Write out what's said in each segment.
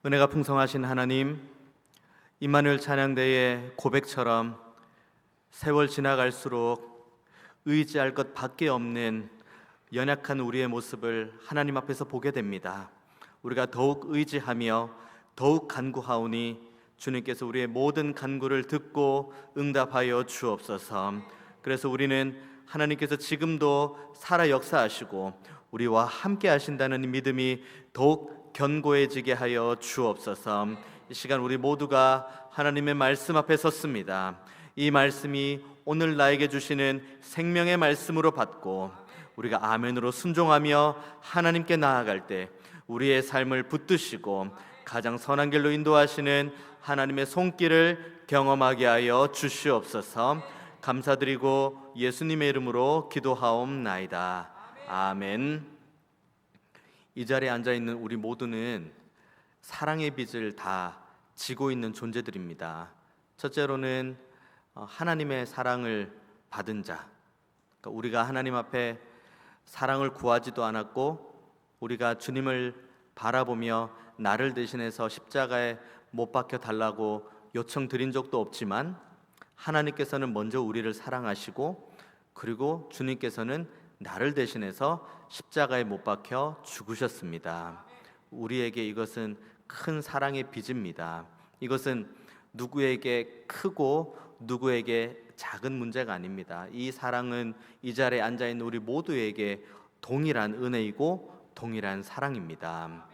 은혜가 풍성하신 하나님, 임마누엘 찬양대의 고백처럼 세월 지나갈수록 의지할 것 밖에 없는 연약한 우리의 모습을 하나님 앞에서 보게 됩니다. 우리가 더욱 의지하며 더욱 간구하오니 주님께서 우리의 모든 간구를 듣고 응답하여 주옵소서. 그래서 우리는 하나님께서 지금도 살아 역사하시고 우리와 함께 하신다는 믿음이 더욱 견고해지게 하여 주옵소서. 이 시간 우리 모두가 하나님의 말씀 앞에 섰습니다. 이 말씀이 오늘 나에게 주시는 생명의 말씀으로 받고 우리가 아멘으로 순종하며 하나님께 나아갈 때 우리의 삶을 붙드시고 가장 선한 길로 인도하시는 하나님의 손길을 경험하게 하여 주시옵소서. 감사드리고 예수님의 이름으로 기도하옵나이다. 아멘. 이 자리에 앉아있는 우리 모두는 사랑의 빚을 다 지고 있는 존재들입니다. 첫째로는 하나님의 사랑을 받은 자, 그러니까 우리가 하나님 앞에 사랑을 구하지도 않았고 우리가 주님을 바라보며 나를 대신해서 십자가에 못 박혀 달라고 요청드린 적도 없지만 하나님께서는 먼저 우리를 사랑하시고 그리고 주님께서는 나를 대신해서 십자가에 못 박혀 죽으셨습니다. 우리에게 이것은 큰 사랑의 빚입니다. 이것은 누구에게 크고 누구에게 작은 문제가 아닙니다. 이 사랑은 이 자리에 앉아있는 우리 모두에게 동일한 은혜이고 동일한 사랑입니다.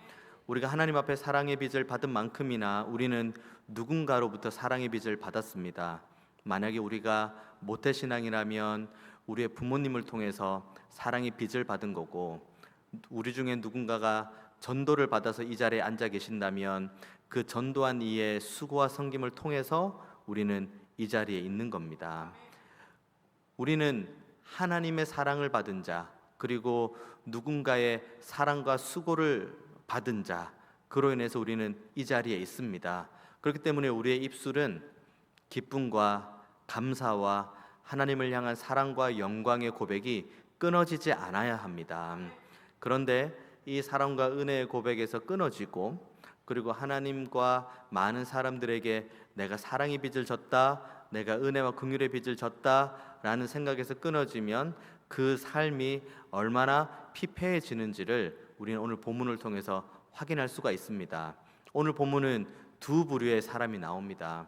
우리가 하나님 앞에 사랑의 빚을 받은 만큼이나 우리는 누군가로부터 사랑의 빚을 받았습니다. 만약에 우리가 모태신앙이라면 우리의 부모님을 통해서 사랑의 빚을 받은 거고, 우리 중에 누군가가 전도를 받아서 이 자리에 앉아 계신다면 그 전도한 이의 수고와 섬김을 통해서 우리는 이 자리에 있는 겁니다. 우리는 하나님의 사랑을 받은 자, 그리고 누군가의 사랑과 수고를 받은 자, 그로 인해서 우리는 이 자리에 있습니다. 그렇기 때문에 우리의 입술은 기쁨과 감사와 하나님을 향한 사랑과 영광의 고백이 끊어지지 않아야 합니다. 그런데 이 사랑과 은혜의 고백에서 끊어지고 그리고 하나님과 많은 사람들에게 내가 사랑의 빚을 졌다, 내가 은혜와 긍휼의 빚을 졌다라는 생각에서 끊어지면 그 삶이 얼마나 피폐해지는지를 우리는 오늘 본문을 통해서 확인할 수가 있습니다. 오늘 본문은 두 부류의 사람이 나옵니다.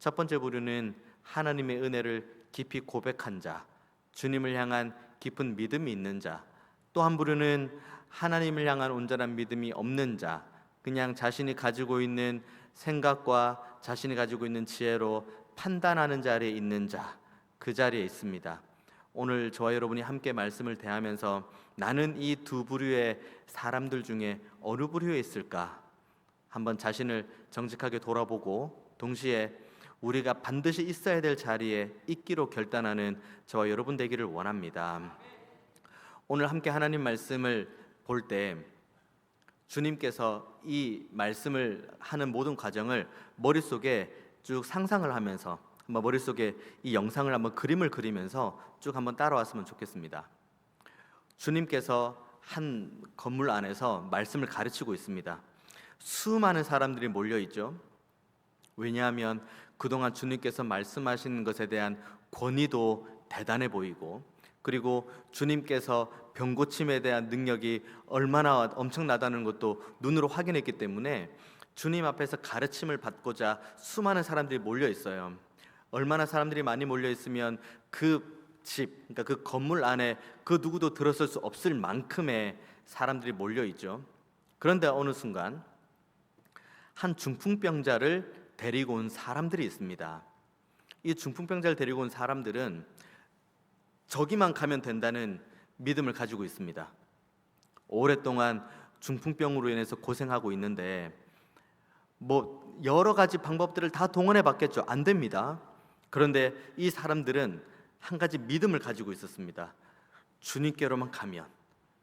첫 번째 부류는 하나님의 은혜를 깊이 고백한 자, 주님을 향한 깊은 믿음이 있는 자. 또 한 부류는 하나님을 향한 온전한 믿음이 없는 자, 그냥 자신이 가지고 있는 생각과 자신이 가지고 있는 지혜로 판단하는 자리에 있는 자, 그 자리에 있습니다. 오늘 저와 여러분이 함께 말씀을 대하면서 나는 이 두 부류의 사람들 중에 어느 부류에 있을까? 한번 자신을 정직하게 돌아보고 동시에 우리가 반드시 있어야 될 자리에 있기로 결단하는 저와 여러분 되기를 원합니다. 오늘 함께 하나님 말씀을 볼 때 주님께서 이 말씀을 하는 모든 과정을 머릿속에 쭉 상상을 하면서 한번 머릿속에 이 영상을 한번 그림을 그리면서 쭉 한번 따라왔으면 좋겠습니다. 주님께서 한 건물 안에서 말씀을 가르치고 있습니다. 수많은 사람들이 몰려 있죠. 왜냐하면 그동안 주님께서 말씀하시는 것에 대한 권위도 대단해 보이고 그리고 주님께서 병고침에 대한 능력이 얼마나 엄청나다는 것도 눈으로 확인했기 때문에 주님 앞에서 가르침을 받고자 수많은 사람들이 몰려 있어요. 얼마나 사람들이 많이 몰려 있으면 그 집, 그러니까 그 건물 안에 그 누구도 들어설 수 없을 만큼의 사람들이 몰려 있죠. 그런데 어느 순간 한 중풍병자를 데리고 온 사람들이 있습니다. 이 중풍병자를 데리고 온 사람들은 저기만 가면 된다는 믿음을 가지고 있습니다. 오랫동안 중풍병으로 인해서 고생하고 있는데 여러 가지 방법들을 다 동원해 봤겠죠. 안 됩니다. 그런데 이 사람들은 한 가지 믿음을 가지고 있었습니다. 주님께로만 가면,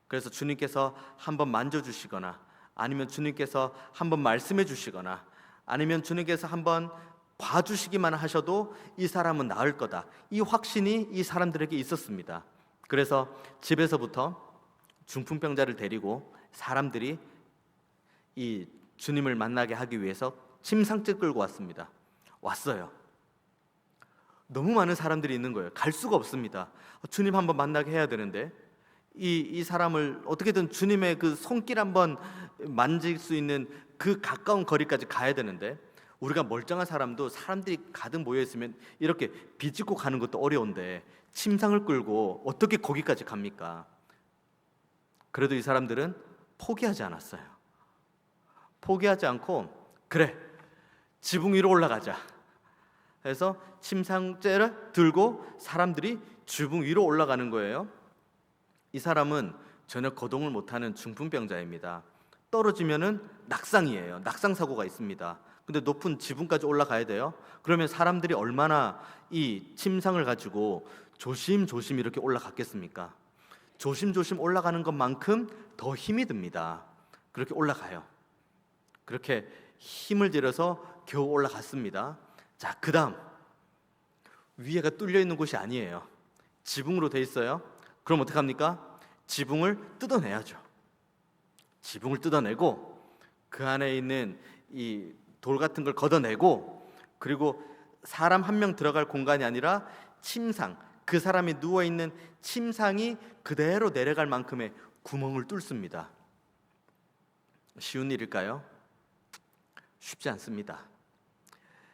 그래서 주님께서 한번 만져주시거나 아니면 주님께서 한번 말씀해 주시거나 아니면 주님께서 한번 봐주시기만 하셔도 이 사람은 나을 거다, 이 확신이 이 사람들에게 있었습니다. 그래서 집에서부터 중풍병자를 데리고 사람들이 이 주님을 만나게 하기 위해서 침상째 끌고 왔어요. 너무 많은 사람들이 있는 거예요. 갈 수가 없습니다. 주님 한번 만나게 해야 되는데 이 사람을 어떻게든 주님의 그 손길 한번 만질 수 있는 그 가까운 거리까지 가야 되는데, 우리가 멀쩡한 사람도 사람들이 가득 모여 있으면 이렇게 비집고 가는 것도 어려운데 침상을 끌고 어떻게 거기까지 갑니까? 그래도 이 사람들은 포기하지 않았어요. 포기하지 않고, 그래, 지붕 위로 올라가자 해서 침상째를 들고 사람들이 지붕 위로 올라가는 거예요. 이 사람은 전혀 거동을 못하는 중풍병자입니다. 떨어지면은 낙상이에요. 낙상 사고가 있습니다. 근데 높은 지붕까지 올라가야 돼요. 그러면 사람들이 얼마나 이 침상을 가지고 조심조심 이렇게 올라갔겠습니까? 조심조심 올라가는 것만큼 더 힘이 듭니다. 그렇게 올라가요. 그렇게 힘을 들여서 겨우 올라갔습니다. 자, 그 다음 위에가 뚫려 있는 곳이 아니에요. 지붕으로 돼 있어요. 그럼 어떡합니까? 지붕을 뜯어내야죠. 지붕을 뜯어내고 그 안에 있는 이 돌 같은 걸 걷어내고, 그리고 사람 한 명 들어갈 공간이 아니라 침상, 그 사람이 누워있는 침상이 그대로 내려갈 만큼의 구멍을 뚫습니다. 쉬운 일일까요? 쉽지 않습니다.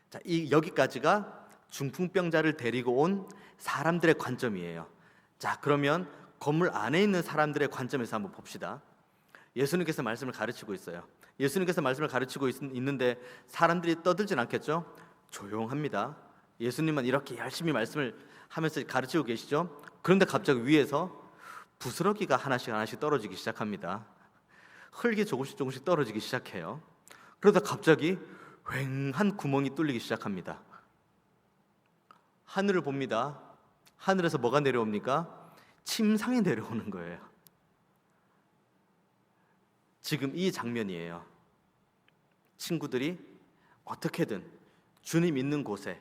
자, 여기까지가 중풍병자를 데리고 온 사람들의 관점이에요. 자, 그러면 건물 안에 있는 사람들의 관점에서 한번 봅시다. 예수님께서 말씀을 가르치고 있어요. 예수님께서 말씀을 가르치고 있는데 사람들이 떠들진 않겠죠? 조용합니다. 예수님은 이렇게 열심히 말씀을 하면서 가르치고 계시죠? 그런데 갑자기 위에서 부스러기가 하나씩 떨어지기 시작합니다. 흙이 조금씩 떨어지기 시작해요. 그러다 갑자기 휑한 구멍이 뚫리기 시작합니다. 하늘을 봅니다. 하늘에서 뭐가 내려옵니까? 침상이 내려오는 거예요. 지금 이 장면이에요. 친구들이 어떻게든 주님 있는 곳에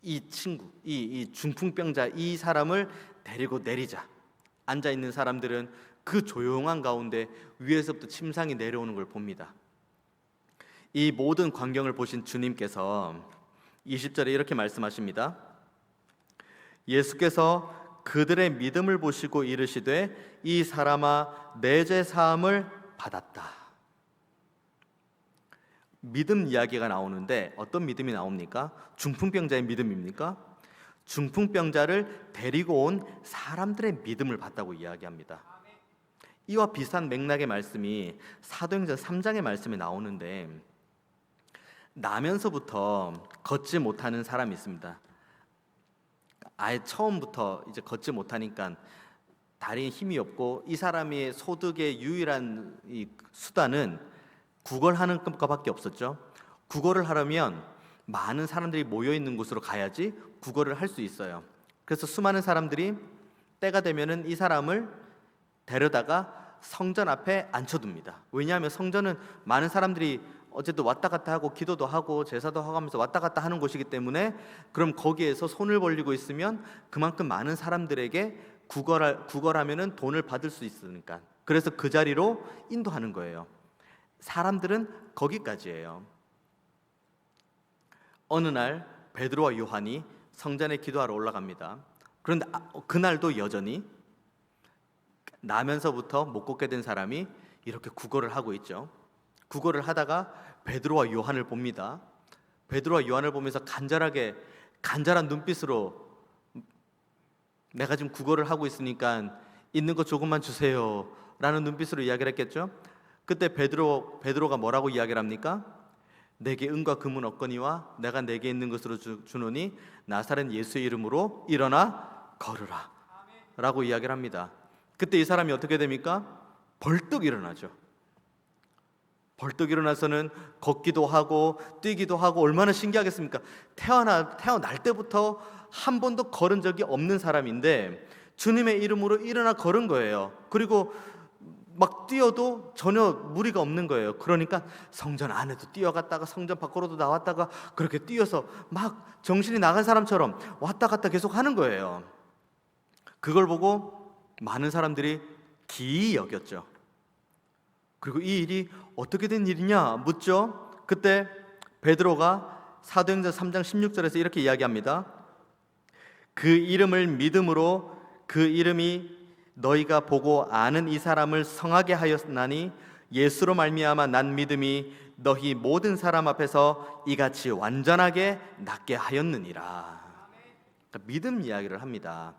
이 친구, 이 중풍병자 이 사람을 데리고 내리자. 앉아 있는 사람들은 그 조용한 가운데 위에서부터 침상이 내려오는 걸 봅니다. 이 모든 광경을 보신 주님께서 20절에 이렇게 말씀하십니다. 예수께서 그들의 믿음을 보시고 이르시되 이 사람아 내 죄 사함을 받았다. 믿음 이야기가 나오는데 어떤 믿음이 나옵니까? 중풍병자의 믿음입니까? 중풍병자를 데리고 온 사람들의 믿음을 받다고 이야기합니다. 이와 비슷한 맥락의 말씀이 사도행전 3장의 말씀에 나오는데, 나면서부터 걷지 못하는 사람이 있습니다. 아예 처음부터 이제 걷지 못하니까 다리에 힘이 없고, 이 사람의 소득의 유일한 이 수단은 구걸하는 것밖에 없었죠. 구걸을 하려면 많은 사람들이 모여 있는 곳으로 가야지 구걸을 할 수 있어요. 그래서 수많은 사람들이 때가 되면은 이 사람을 데려다가 성전 앞에 앉혀둡니다. 왜냐하면 성전은 많은 사람들이 어쨌든 왔다 갔다 하고 기도도 하고 제사도 하고 하면서 왔다 갔다 하는 곳이기 때문에, 그럼 거기에서 손을 벌리고 있으면 그만큼 많은 사람들에게 구걸하면은 돈을 받을 수 있으니까, 그래서 그 자리로 인도하는 거예요. 사람들은 거기까지예요. 어느 날 베드로와 요한이 성전에 기도하러 올라갑니다. 그런데 그날도 여전히 나면서부터 못 걷게 된 사람이 이렇게 구걸을 하고 있죠. 구걸을 하다가 베드로와 요한을 봅니다. 베드로와 요한을 보면서 간절한 눈빛으로 내가 지금 구걸을 하고 있으니까 있는 거 조금만 주세요 라는 눈빛으로 이야기를 했겠죠. 그때 베드로가 뭐라고 이야기를 합니까? 내게 은과 금은 없거니와 내가 내게 있는 것으로 주노니 나사렛 예수의 이름으로 일어나 걸으라 라고 이야기를 합니다. 그때 이 사람이 어떻게 됩니까? 벌떡 일어나죠. 벌떡 일어나서는 걷기도 하고 뛰기도 하고, 얼마나 신기하겠습니까? 태어날 때부터 한 번도 걸은 적이 없는 사람인데 주님의 이름으로 일어나 걸은 거예요. 그리고 막 뛰어도 전혀 무리가 없는 거예요. 그러니까 성전 안에도 뛰어갔다가 성전 밖으로도 나왔다가 그렇게 뛰어서 막 정신이 나간 사람처럼 왔다 갔다 계속 하는 거예요. 그걸 보고 많은 사람들이 기이 여겼죠. 그리고 이 일이 어떻게 된 일이냐 묻죠. 그때 베드로가 사도행전 3장 16절에서 이렇게 이야기합니다. 그 이름을 믿음으로 그 이름이 너희가 보고 아는 이 사람을 성하게 하였나니 예수로 말미암아 난 믿음이 너희 모든 사람 앞에서 이같이 완전하게 낫게 하였느니라. 그러니까 믿음 이야기를 합니다.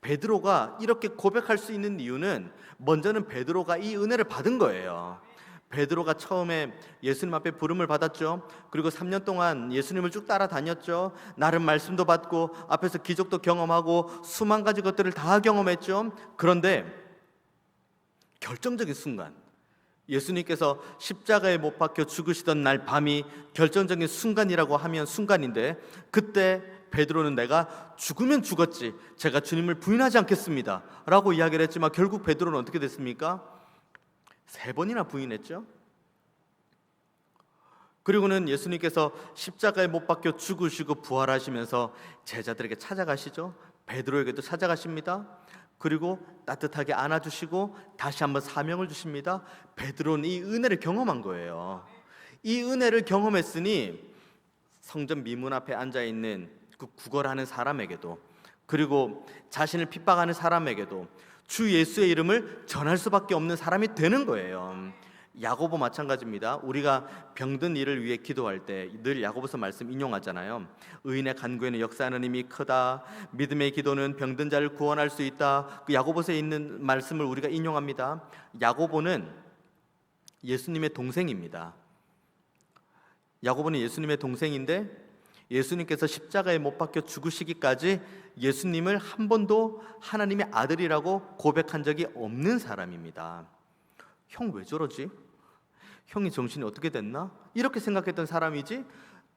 베드로가 이렇게 고백할 수 있는 이유는 먼저는 베드로가 이 은혜를 받은 거예요. 베드로가 처음에 예수님 앞에 부름을 받았죠. 그리고 3년 동안 예수님을 쭉 따라다녔죠. 나름 말씀도 받고 앞에서 기적도 경험하고 수만 가지 것들을 다 경험했죠. 그런데 결정적인 순간, 예수님께서 십자가에 못 박혀 죽으시던 날 밤이 결정적인 순간이라고 하면 순간인데, 그때 베드로는 내가 죽으면 죽었지 제가 주님을 부인하지 않겠습니다 라고 이야기를 했지만, 결국 베드로는 어떻게 됐습니까? 3번이나 부인했죠. 그리고는 예수님께서 십자가에 못 박혀 죽으시고 부활하시면서 제자들에게 찾아가시죠. 베드로에게도 찾아가십니다. 그리고 따뜻하게 안아주시고 다시 한번 사명을 주십니다. 베드로는 이 은혜를 경험한 거예요. 이 은혜를 경험했으니 성전 미문 앞에 앉아있는 그 구걸하는 사람에게도, 그리고 자신을 핍박하는 사람에게도 주 예수의 이름을 전할 수밖에 없는 사람이 되는 거예요. 야고보 마찬가지입니다. 우리가 병든 이를 위해 기도할 때 늘 야고보서 말씀 인용하잖아요. 의인의 간구에는 역사하는 힘이 크다. 믿음의 기도는 병든 자를 구원할 수 있다. 그 야고보서에 있는 말씀을 우리가 인용합니다. 야고보는 예수님의 동생입니다. 야고보는 예수님의 동생인데 예수님께서 십자가에 못 박혀 죽으시기까지 예수님을 한 번도 하나님의 아들이라고 고백한 적이 없는 사람입니다. 형 왜 저러지? 형이 정신이 어떻게 됐나? 이렇게 생각했던 사람이지,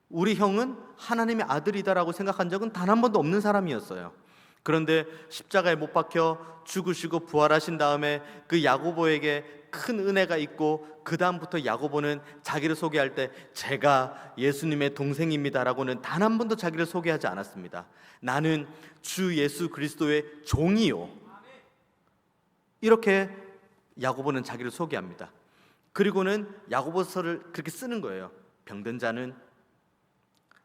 우리 형은 하나님의 아들이다라고 생각한 적은 단 한 번도 없는 사람이었어요. 그런데 십자가에 못 박혀 죽으시고 부활하신 다음에 그 야고보에게 큰 은혜가 있고, 그 다음부터 야고보는 자기를 소개할 때 제가 예수님의 동생입니다라고는 단 한 번도 자기를 소개하지 않았습니다. 나는 주 예수 그리스도의 종이요, 이렇게 야고보는 자기를 소개합니다. 그리고는 야고보서를 그렇게 쓰는 거예요. 병든 자는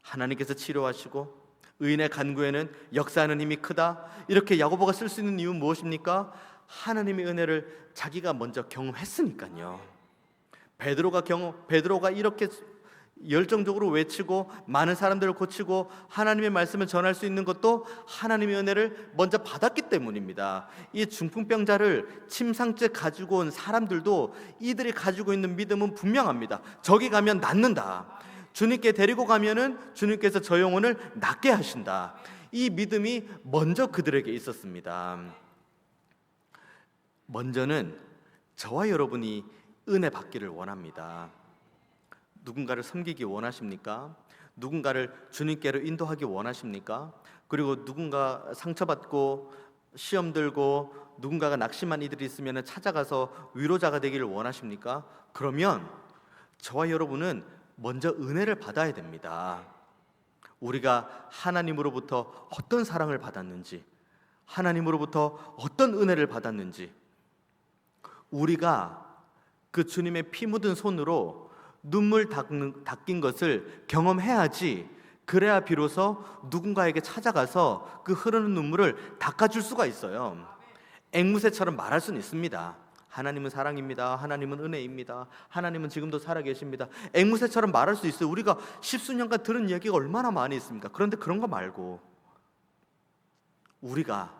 하나님께서 치료하시고 의인의 간구에는 역사하는 힘이 크다. 이렇게 야고보가 쓸 수 있는 이유는 무엇입니까? 하나님의 은혜를 자기가 먼저 경험했으니까요. 베드로가 이렇게 열정적으로 외치고 많은 사람들을 고치고 하나님의 말씀을 전할 수 있는 것도 하나님의 은혜를 먼저 받았기 때문입니다. 이 중풍병자를 침상째 가지고 온 사람들도 이들이 가지고 있는 믿음은 분명합니다. 저기 가면 낫는다. 주님께 데리고 가면은 주님께서 저 영혼을 낫게 하신다. 이 믿음이 먼저 그들에게 있었습니다. 먼저는 저와 여러분이 은혜 받기를 원합니다. 누군가를 섬기기 원하십니까? 누군가를 주님께로 인도하기 원하십니까? 그리고 누군가 상처받고 시험 들고 누군가가 낙심한 이들이 있으면 찾아가서 위로자가 되기를 원하십니까? 그러면 저와 여러분은 먼저 은혜를 받아야 됩니다. 우리가 하나님으로부터 어떤 사랑을 받았는지, 하나님으로부터 어떤 은혜를 받았는지, 우리가 그 주님의 피 묻은 손으로 눈물 닦인 것을 경험해야지, 그래야 비로소 누군가에게 찾아가서 그 흐르는 눈물을 닦아줄 수가 있어요. 앵무새처럼 말할 수는 있습니다. 하나님은 사랑입니다. 하나님은 은혜입니다. 하나님은 지금도 살아계십니다. 앵무새처럼 말할 수 있어요. 우리가 십수년간 들은 얘기가 얼마나 많이 있습니까? 그런데 그런 거 말고 우리가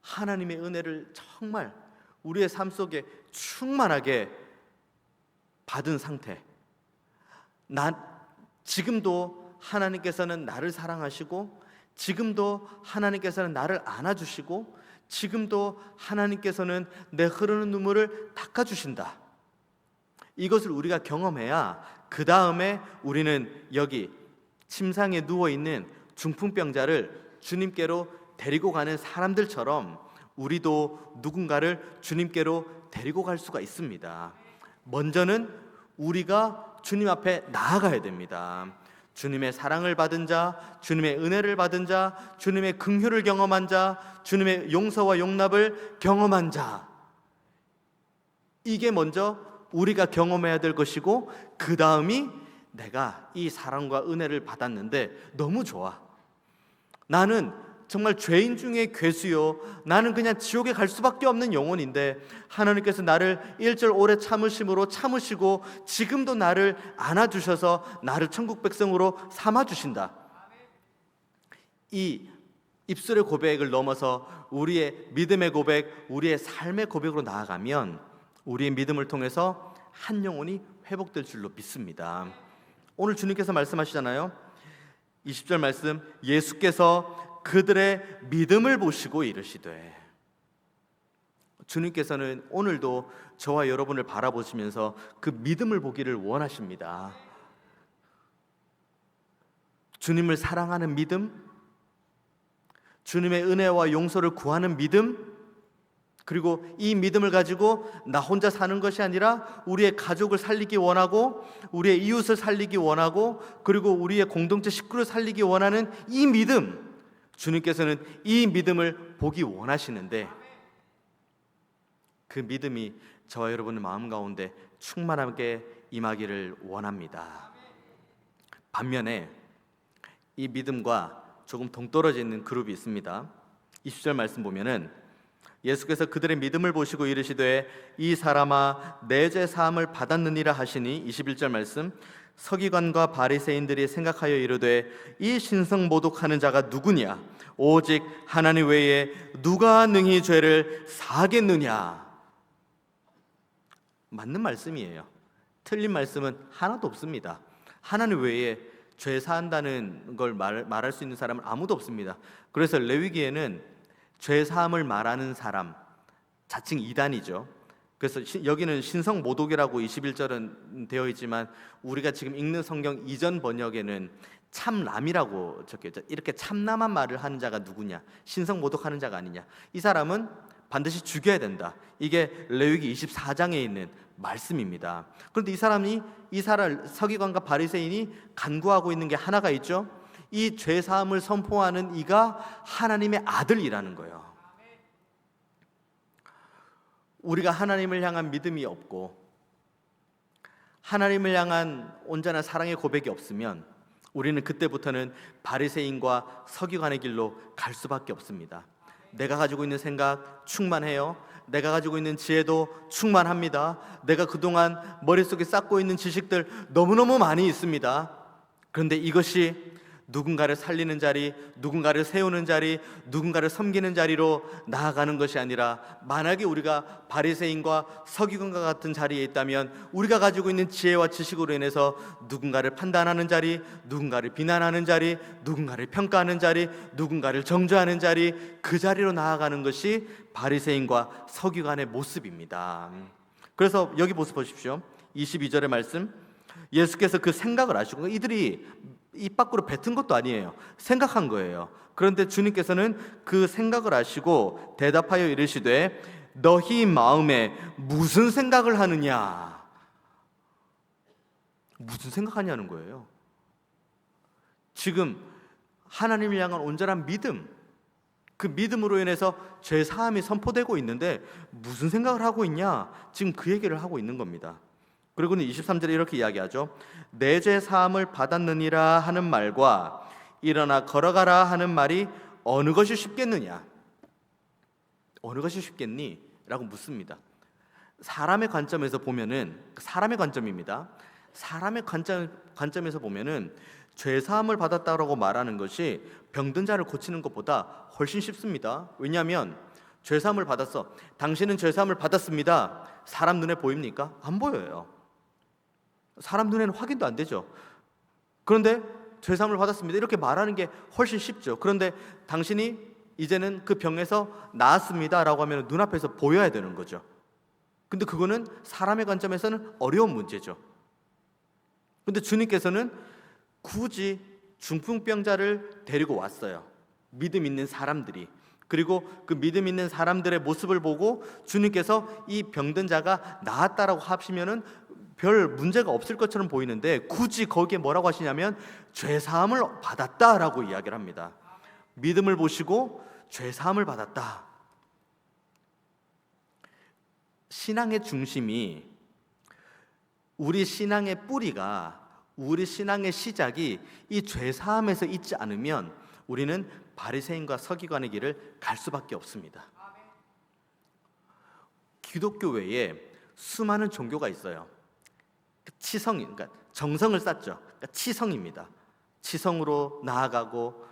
하나님의 은혜를 정말 우리의 삶 속에 충만하게 받은 상태, 지금도 하나님께서는 나를 사랑하시고, 지금도 하나님께서는 나를 안아주시고, 지금도 하나님께서는 내 흐르는 눈물을 닦아주신다. 이것을 우리가 경험해야 그 다음에 우리는 여기 침상에 누워있는 중풍병자를 주님께로 데리고 가는 사람들처럼 우리도 누군가를 주님께로 데리고 갈 수가 있습니다. 먼저는 우리가 주님 앞에 나아가야 됩니다. 주님의 사랑을 받은 자, 주님의 은혜를 받은 자, 주님의 긍휼을 경험한 자, 주님의 용서와 용납을 경험한 자, 이게 먼저 우리가 경험해야 될 것이고, 그 다음이 내가 이 사랑과 은혜를 받았는데 너무 좋아, 나는 정말 죄인 중에 괴수요, 나는 그냥 지옥에 갈 수밖에 없는 영혼인데 하나님께서 나를 1절 오래 참으심으로 참으시고 지금도 나를 안아주셔서 나를 천국 백성으로 삼아주신다. 이 입술의 고백을 넘어서 우리의 믿음의 고백, 우리의 삶의 고백으로 나아가면 우리의 믿음을 통해서 한 영혼이 회복될 줄로 믿습니다. 오늘 주님께서 말씀하시잖아요. 20절 말씀, 예수께서 그들의 믿음을 보시고 이르시되. 주님께서는 오늘도 저와 여러분을 바라보시면서 그 믿음을 보기를 원하십니다. 주님을 사랑하는 믿음, 주님의 은혜와 용서를 구하는 믿음, 그리고 이 믿음을 가지고 나 혼자 사는 것이 아니라 우리의 가족을 살리기 원하고, 우리의 이웃을 살리기 원하고, 그리고 우리의 공동체 식구를 살리기 원하는 이 믿음, 주님께서는 이 믿음을 보기 원하시는데 그 믿음이 저와 여러분의 마음 가운데 충만하게 임하기를 원합니다. 반면에 이 믿음과 조금 동떨어져 있는 그룹이 있습니다. 20절 말씀 보면은 예수께서 그들의 믿음을 보시고 이르시되 이 사람아 내 죄 사함을 받았느니라 하시니, 21절 말씀, 서기관과 바리새인들이 생각하여 이르되 이 신성 모독하는 자가 누구냐, 오직 하나님 외에 누가 능히 죄를 사하겠느냐. 맞는 말씀이에요. 틀린 말씀은 하나도 없습니다. 하나님 외에 죄 사한다는 걸 말할 수 있는 사람은 아무도 없습니다. 그래서 레위기에는 죄 사함을 말하는 사람, 자칭 이단이죠. 그래서 여기는 신성 모독이라고 21절은 되어 있지만 우리가 지금 읽는 성경 이전 번역에는 참람이라고 적혀있죠. 이렇게 참남한 말을 하는 자가 누구냐, 신성 모독하는 자가 아니냐, 이 사람은 반드시 죽여야 된다. 이게 레위기 24장에 있는 말씀입니다. 그런데 이 사람 서기관과 바리새인이 간구하고 있는 게 하나가 있죠. 이 죄 사함을 선포하는 이가 하나님의 아들이라는 거예요. 우리가 하나님을 향한 믿음이 없고 하나님을 향한 온전한 사랑의 고백이 없으면 우리는 그때부터는 바리새인과 서기관의 길로 갈 수밖에 없습니다. 내가 가지고 있는 생각 충만해요. 내가 가지고 있는 지혜도 충만합니다. 내가 그동안 머릿속에 쌓고 있는 지식들 너무너무 많이 있습니다. 그런데 이것이 누군가를 살리는 자리, 누군가를 세우는 자리, 누군가를 섬기는 자리로 나아가는 것이 아니라, 만약에 우리가 바리새인과 서기관과 같은 자리에 있다면 우리가 가지고 있는 지혜와 지식으로 인해서 누군가를 판단하는 자리, 누군가를 비난하는 자리, 누군가를 평가하는 자리, 누군가를 정죄하는 자리, 그 자리로 나아가는 것이 바리새인과 서기관의 모습입니다. 그래서 여기 모습 보십시오. 22절의 말씀, 예수께서 그 생각을 아시고, 이들이 입 밖으로 뱉은 것도 아니에요. 생각한 거예요. 그런데 주님께서는 그 생각을 아시고 대답하여 이르시되 너희 마음에 무슨 생각을 하느냐. 무슨 생각하냐는 거예요. 지금 하나님을 향한 온전한 믿음, 그 믿음으로 인해서 죄 사함이 선포되고 있는데 무슨 생각을 하고 있냐, 지금 그 얘기를 하고 있는 겁니다. 그리고는 23절에 이렇게 이야기하죠. 내 죄 사함을 받았느니라 하는 말과 일어나 걸어가라 하는 말이 어느 것이 쉽겠느냐. 어느 것이 쉽겠니? 라고 묻습니다. 사람의 관점에서 보면은, 사람의 관점입니다. 사람의 관점에서 보면은 죄 사함을 받았다라고 말하는 것이 병든 자를 고치는 것보다 훨씬 쉽습니다. 왜냐하면 죄 사함을 받았어. 당신은 죄 사함을 받았습니다. 사람 눈에 보입니까? 안 보여요. 사람 눈에는 확인도 안 되죠. 그런데 죄 사함을 받았습니다. 이렇게 말하는 게 훨씬 쉽죠. 그런데 당신이 이제는 그 병에서 나았습니다 라고 하면 눈앞에서 보여야 되는 거죠. 근데 그거는 사람의 관점에서는 어려운 문제죠. 근데 주님께서는 굳이 중풍병자를 데리고 왔어요. 믿음 있는 사람들이. 그리고 그 믿음 있는 사람들의 모습을 보고 주님께서 이 병든 자가 나았다라고 하시면은 별 문제가 없을 것처럼 보이는데 굳이 거기에 뭐라고 하시냐면 죄사함을 받았다라고 이야기를 합니다. 믿음을 보시고 죄사함을 받았다. 신앙의 중심이, 우리 신앙의 뿌리가, 우리 신앙의 시작이 이 죄사함에서 있지 않으면 우리는 바리새인과 서기관의 길을 갈 수밖에 없습니다. 기독교 외에 수많은 종교가 있어요. 그러니까 정성을 쌓죠. 그러니까 치성입니다. 치성으로 나아가고,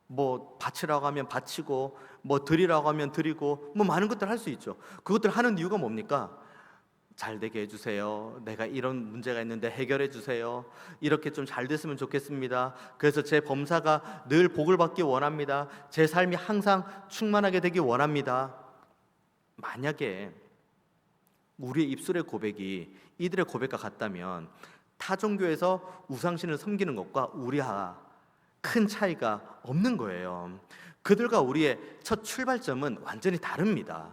뭐 바치라고 하면 바치고, 뭐 드리라고 하면 드리고, 뭐 많은 것들 할 수 있죠. 그것들 하는 이유가 뭡니까? 잘 되게 해주세요. 내가 이런 문제가 있는데 해결해 주세요. 이렇게 좀 잘 됐으면 좋겠습니다. 그래서 제 범사가 늘 복을 받기 원합니다. 제 삶이 항상 충만하게 되기 원합니다. 만약에 우리의 입술의 고백이 이들의 고백과 같다면 타 종교에서 우상신을 섬기는 것과 우리와 큰 차이가 없는 거예요. 그들과 우리의 첫 출발점은 완전히 다릅니다.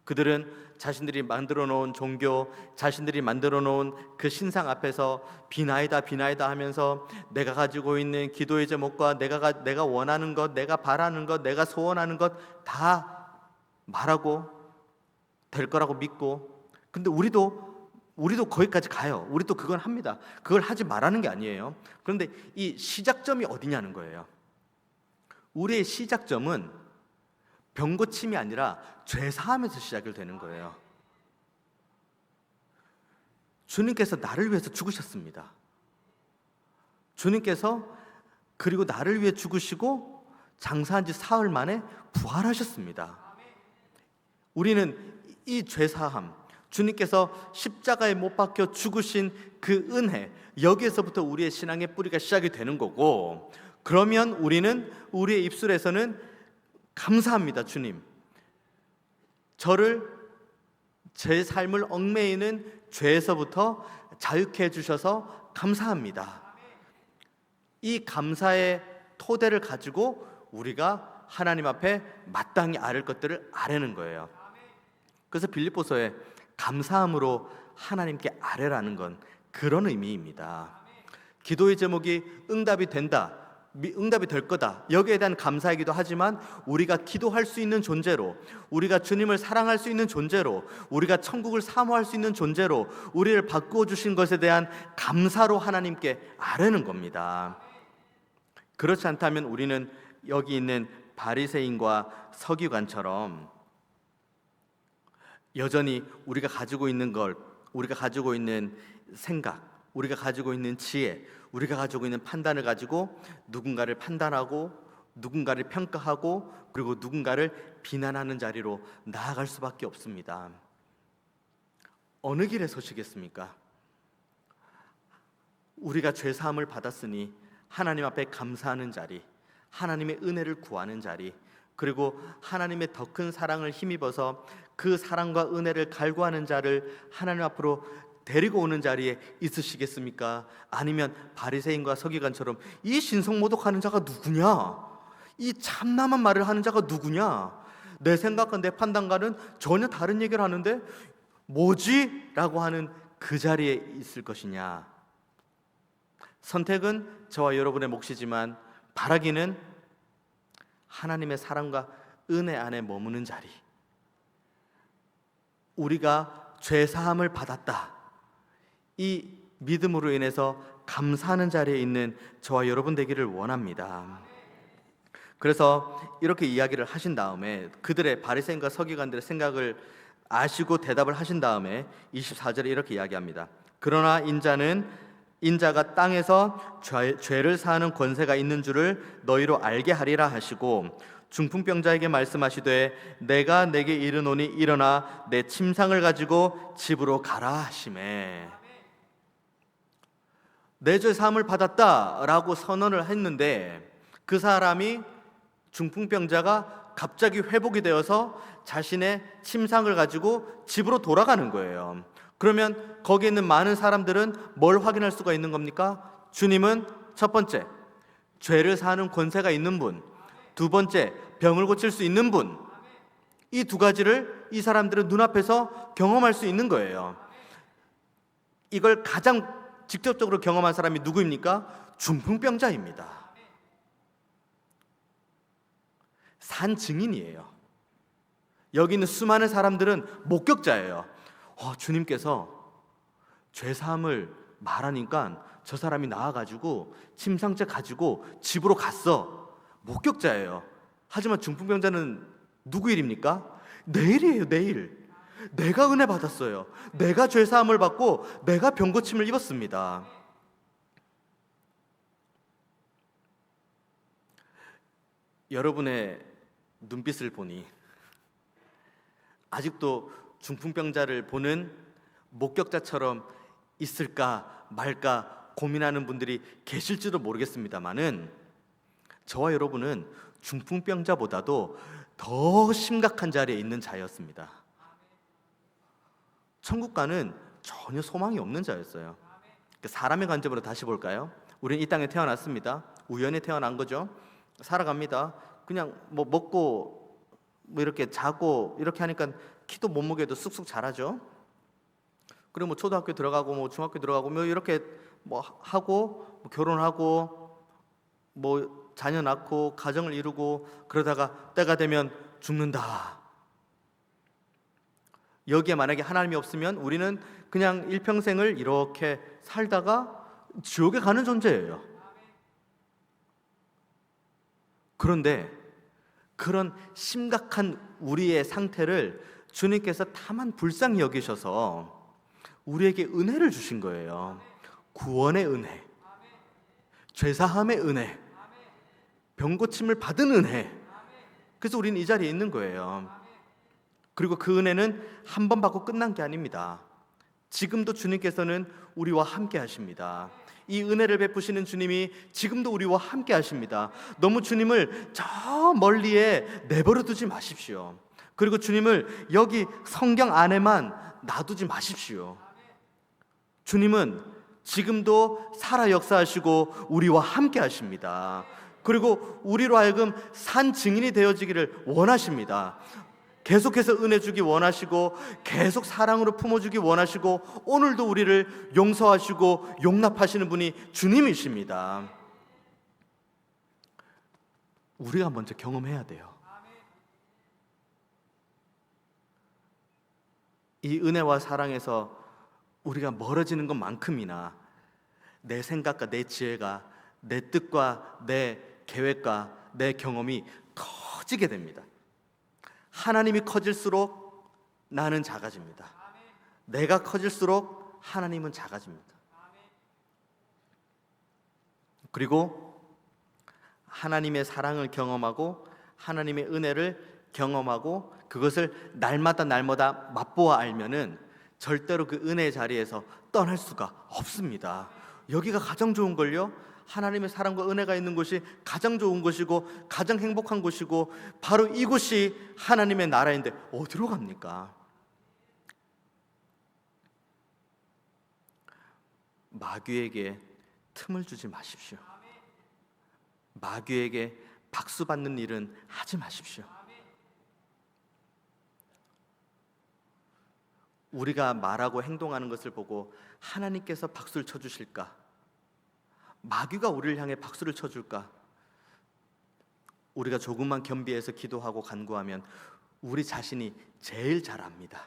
그들은 자신들이 만들어 놓은 종교, 자신들이 만들어 놓은 그 신상 앞에서 비나이다 비나이다 하면서 내가 가지고 있는 기도의 제목과 내가 원하는 것, 내가 바라는 것, 내가 소원하는 것 다 말하고 될 거라고 믿고, 근데 우리도 거기까지 가요. 우리도 그건 합니다. 그걸 하지 말라는 게 아니에요. 그런데 이 시작점이 어디냐는 거예요. 우리의 시작점은 병고침이 아니라 죄사함에서 시작이 되는 거예요. 주님께서 나를 위해서 죽으셨습니다. 주님께서 그리고 나를 위해 죽으시고 장사한 지 사흘 만에 부활하셨습니다. 우리는 이 죄사함, 주님께서 십자가에 못 박혀 죽으신 그 은혜, 여기에서부터 우리의 신앙의 뿌리가 시작이 되는 거고, 그러면 우리는 우리의 입술에서는 감사합니다. 주님, 저를 제 삶을 얽매이는 죄에서부터 자유케 해주셔서 감사합니다. 이 감사의 토대를 가지고 우리가 하나님 앞에 마땅히 아뢰을 것들을 아뢰는 거예요. 그래서 빌립보서에 감사함으로 하나님께 아뢰라는 건 그런 의미입니다. 기도의 제목이 응답이 된다, 응답이 될 거다, 여기에 대한 감사이기도 하지만 우리가 기도할 수 있는 존재로, 우리가 주님을 사랑할 수 있는 존재로, 우리가 천국을 사모할 수 있는 존재로 우리를 바꾸어 주신 것에 대한 감사로 하나님께 아뢰는 겁니다. 그렇지 않다면 우리는 여기 있는 바리새인과 서기관처럼 여전히 우리가 가지고 있는 걸, 우리가 가지고 있는 생각, 우리가 가지고 있는 지혜, 우리가 가지고 있는 판단을 가지고 누군가를 판단하고, 누군가를 평가하고, 그리고 누군가를 비난하는 자리로 나아갈 수밖에 없습니다. 어느 길에 서시겠습니까? 우리가 죄사함을 받았으니 하나님 앞에 감사하는 자리, 하나님의 은혜를 구하는 자리, 그리고 하나님의 더 큰 사랑을 힘입어서 그 사랑과 은혜를 갈구하는 자를 하나님 앞으로 데리고 오는 자리에 있으시겠습니까? 아니면 바리새인과 서기관처럼 이 신성모독하는 자가 누구냐? 이 참남한 말을 하는 자가 누구냐? 내 생각과 내 판단과는 전혀 다른 얘기를 하는데 뭐지? 라고 하는 그 자리에 있을 것이냐? 선택은 저와 여러분의 몫이지만 바라기는 하나님의 사랑과 은혜 안에 머무는 자리, 우리가 죄사함을 받았다, 이 믿음으로 인해서 감사하는 자리에 있는 저와 여러분 되기를 원합니다. 그래서 이렇게 이야기를 하신 다음에 그들의 바리새인과 서기관들의 생각을 아시고 대답을 하신 다음에 24절에 이렇게 이야기합니다. 그러나 인자가 땅에서 죄를 사하는 권세가 있는 줄을 너희로 알게 하리라 하시고, 중풍병자에게 말씀하시되 내가 내게 이르노니 일어나 내 침상을 가지고 집으로 가라 하시매. 내 죄 사함을 받았다라고 선언을 했는데 그 사람이, 중풍병자가 갑자기 회복이 되어서 자신의 침상을 가지고 집으로 돌아가는 거예요. 그러면 거기에 있는 많은 사람들은 뭘 확인할 수가 있는 겁니까? 주님은 첫 번째, 죄를 사하는 권세가 있는 분, 두 번째, 병을 고칠 수 있는 분, 이 두 가지를 이 사람들은 눈앞에서 경험할 수 있는 거예요. 이걸 가장 직접적으로 경험한 사람이 누구입니까? 중풍병자입니다. 산 증인이에요. 여기 있는 수많은 사람들은 목격자예요. 주님께서 죄사함을 말하니까 저 사람이 나와가지고 침상째 가지고 집으로 갔어. 목격자예요. 하지만 중풍병자는 누구 일입니까? 내 일이에요, 내 일. 내가 은혜 받았어요. 내가 죄사함을 받고 내가 병고침을 입었습니다. 여러분의 눈빛을 보니 아직도 중풍병자를 보는 목격자처럼 있을까 말까 고민하는 분들이 계실지도 모르겠습니다만은, 저와 여러분은 중풍병자보다도 더 심각한 자리에 있는 자였습니다. 천국과는 전혀 소망이 없는 자였어요. 사람의 관점으로 다시 볼까요? 우리는 이 땅에 태어났습니다. 우연히 태어난 거죠. 살아갑니다. 그냥 뭐 먹고 뭐 이렇게 자고 이렇게 하니까 키도 몸무게도 쑥쑥 자라죠. 그리고 뭐 초등학교 들어가고 뭐 중학교 들어가고 뭐 이렇게 뭐 하고 뭐 결혼하고 뭐 자녀 낳고 가정을 이루고 그러다가 때가 되면 죽는다. 여기에 만약에 하나님이 없으면 우리는 그냥 일평생을 이렇게 살다가 지옥에 가는 존재예요. 그런데 그런 심각한 우리의 상태를 주님께서 다만 불쌍히 여기셔서 우리에게 은혜를 주신 거예요. 구원의 은혜, 죄사함의 은혜, 병고침을 받은 은혜. 그래서 우리는 이 자리에 있는 거예요. 그리고 그 은혜는 한 번 받고 끝난 게 아닙니다. 지금도 주님께서는 우리와 함께 하십니다. 이 은혜를 베푸시는 주님이 지금도 우리와 함께 하십니다. 너무 주님을 저 멀리에 내버려 두지 마십시오. 그리고 주님을 여기 성경 안에만 놔두지 마십시오. 주님은 지금도 살아 역사하시고 우리와 함께 하십니다. 그리고 우리로 하여금 산 증인이 되어지기를 원하십니다. 계속해서 은혜 주기 원하시고 계속 사랑으로 품어주기 원하시고 오늘도 우리를 용서하시고 용납하시는 분이 주님이십니다. 우리가 먼저 경험해야 돼요. 이 은혜와 사랑에서 우리가 멀어지는 것만큼이나 내 생각과 내 지혜가, 내 뜻과 내 계획과 내 경험이 커지게 됩니다. 하나님이 커질수록 나는 작아집니다. 내가 커질수록 하나님은 작아집니다. 그리고 하나님의 사랑을 경험하고 하나님의 은혜를 경험하고 그것을 날마다 맛보아 알면은 절대로 그 은혜의 자리에서 떠날 수가 없습니다. 여기가 가장 좋은 걸요. 하나님의 사랑과 은혜가 있는 곳이 가장 좋은 곳이고 가장 행복한 곳이고 바로 이곳이 하나님의 나라인데 어디로 갑니까? 마귀에게 틈을 주지 마십시오. 마귀에게 박수 받는 일은 하지 마십시오. 우리가 말하고 행동하는 것을 보고 하나님께서 박수를 쳐주실까? 마귀가 우리를 향해 박수를 쳐줄까? 우리가 조금만 겸비해서 기도하고 간구하면 우리 자신이 제일 잘 압니다.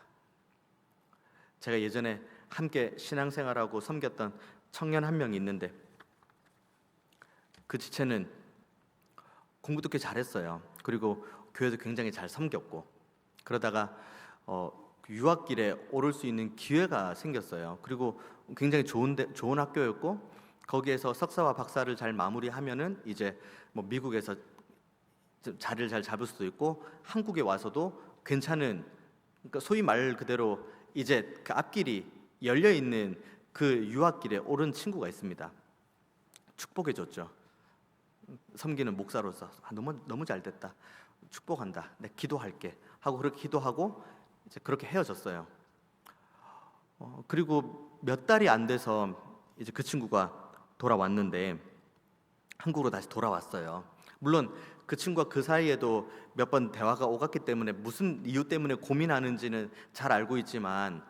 제가 예전에 함께 신앙생활하고 섬겼던 청년 한 명이 있는데 그 지체는 공부도 꽤 잘했어요. 그리고 교회도 굉장히 잘 섬겼고 그러다가 유학길에 오를 수 있는 기회가 생겼어요. 그리고 굉장히 좋은 학교였고 거기에서 석사와 박사를 잘 마무리하면은 이제 뭐 미국에서 자리를 잘 잡을 수도 있고 한국에 와서도 괜찮은, 그러니까 소위 말 그대로 이제 그 앞길이 열려 있는 그 유학길에 오른 친구가 있습니다. 축복해 줬죠. 섬기는 목사로서 너무 잘 됐다. 축복한다. 내가 기도할게 하고 그렇게 기도하고 이제 그렇게 헤어졌어요. 그리고 몇 달이 안 돼서 이제 그 친구가 돌아왔는데 한국으로 다시 돌아왔어요. 물론 그 친구가 그 사이에도 몇 번 대화가 오갔기 때문에 무슨 이유 때문에 고민하는지는 잘 알고 있지만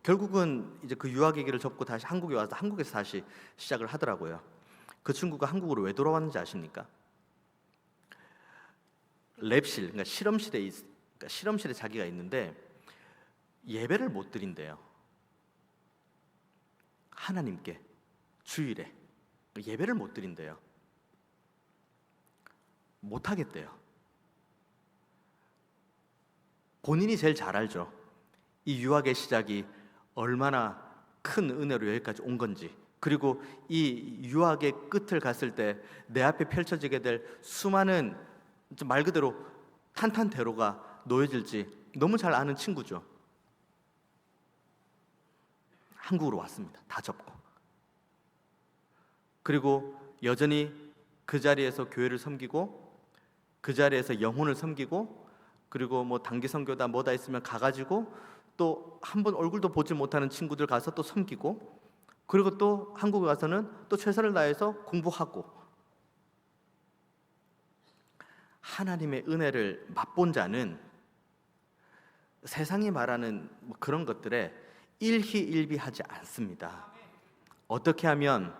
결국은 이제 그 유학 얘기를 접고 다시 한국에 와서 한국에서 다시 시작을 하더라고요. 그 친구가 한국으로 왜 돌아왔는지 아십니까? 랩실, 그러니까 실험실에 자기가 있는데 예배를 못 드린대요. 하나님께 주일에 예배를 못 드린대요. 못 하겠대요. 본인이 제일 잘 알죠. 이 유학의 시작이 얼마나 큰 은혜로 여기까지 온 건지, 그리고 이 유학의 끝을 갔을 때 내 앞에 펼쳐지게 될 수많은 말 그대로 탄탄대로가 놓여질지 너무 잘 아는 친구죠. 한국으로 왔습니다. 다 접고. 그리고 여전히 그 자리에서 교회를 섬기고, 그 자리에서 영혼을 섬기고, 그리고 뭐 단기 선교다 뭐다 있으면 가가지고 또 한 번 얼굴도 보지 못하는 친구들 가서 또 섬기고, 그리고 또 한국에 가서는 또 최선을 다해서 공부하고. 하나님의 은혜를 맛본 자는 세상이 말하는 뭐 그런 것들에 일희일비하지 않습니다. 어떻게 하면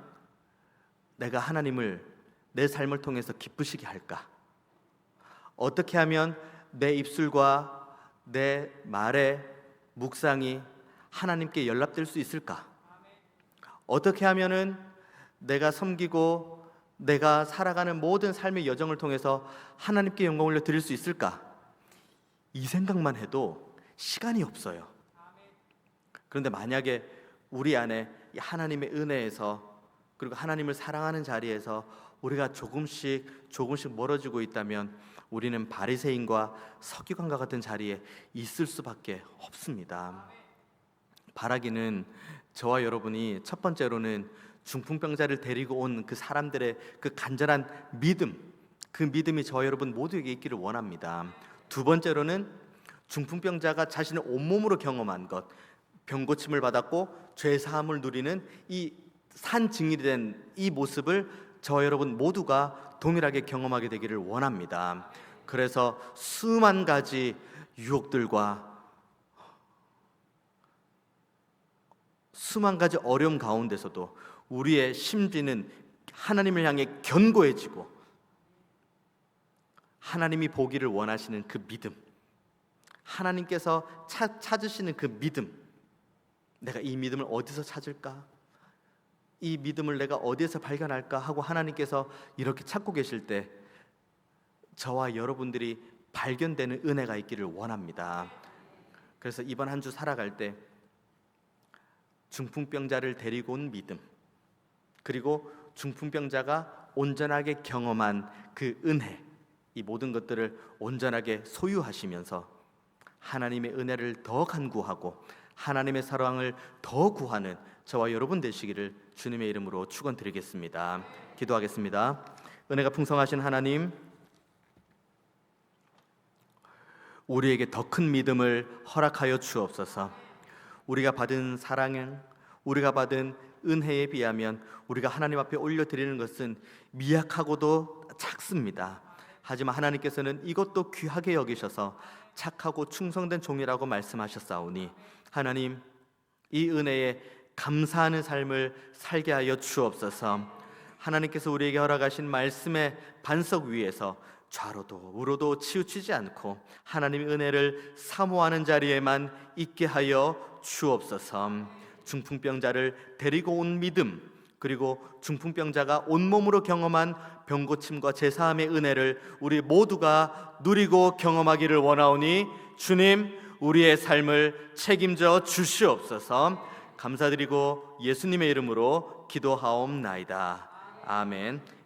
내가 하나님을 내 삶을 통해서 기쁘시게 할까? 어떻게 하면 내 입술과 내 말의 묵상이 하나님께 연락될 수 있을까? 어떻게 하면은 내가 섬기고 내가 살아가는 모든 삶의 여정을 통해서 하나님께 영광을 드릴 수 있을까? 이 생각만 해도 시간이 없어요. 그런데 만약에 우리 안에 이 하나님의 은혜에서, 그리고 하나님을 사랑하는 자리에서 우리가 조금씩 멀어지고 있다면 우리는 바리새인과 서기관과 같은 자리에 있을 수밖에 없습니다. 바라기는 저와 여러분이 첫 번째로는 중풍병자를 데리고 온 그 사람들의 그 간절한 믿음, 그 믿음이 저와 여러분 모두에게 있기를 원합니다. 두 번째로는 중풍병자가 자신의 온몸으로 경험한 것, 병고침을 받았고 죄 사함을 누리는 이 산증인이 된 이 모습을 저와 여러분 모두가 동일하게 경험하게 되기를 원합니다. 그래서 수만 가지 유혹들과 수만 가지 어려움 가운데서도 우리의 심지는 하나님을 향해 견고해지고, 하나님이 보기를 원하시는 그 믿음, 하나님께서 찾으시는 그 믿음, 내가 이 믿음을 어디서 찾을까? 이 믿음을 내가 어디에서 발견할까? 하고 하나님께서 이렇게 찾고 계실 때 저와 여러분들이 발견되는 은혜가 있기를 원합니다. 그래서 이번 한 주 살아갈 때 중풍병자를 데리고 온 믿음, 그리고 중풍병자가 온전하게 경험한 그 은혜, 이 모든 것들을 온전하게 소유하시면서 하나님의 은혜를 더 간구하고 하나님의 사랑을 더 구하는 저와 여러분 되시기를 주님의 이름으로 축원드리겠습니다. 기도하겠습니다. 은혜가 풍성하신 하나님, 우리에게 더 큰 믿음을 허락하여 주옵소서. 우리가 받은 사랑은, 우리가 받은 은혜에 비하면 우리가 하나님 앞에 올려드리는 것은 미약하고도 작습니다. 하지만 하나님께서는 이것도 귀하게 여기셔서 착하고 충성된 종이라고 말씀하셨사오니 하나님, 이 은혜에 감사하는 삶을 살게 하여 주옵소서. 하나님께서 우리에게 허락하신 말씀의 반석 위에서 좌로도 우로도 치우치지 않고 하나님의 은혜를 사모하는 자리에만 있게 하여 주옵소서. 중풍병자를 데리고 온 믿음, 그리고 중풍병자가 온몸으로 경험한 병고침과 제사함의 은혜를 우리 모두가 누리고 경험하기를 원하오니 주님, 우리의 삶을 책임져 주시옵소서. 감사드리고 예수님의 이름으로 기도하옵나이다. 아멘.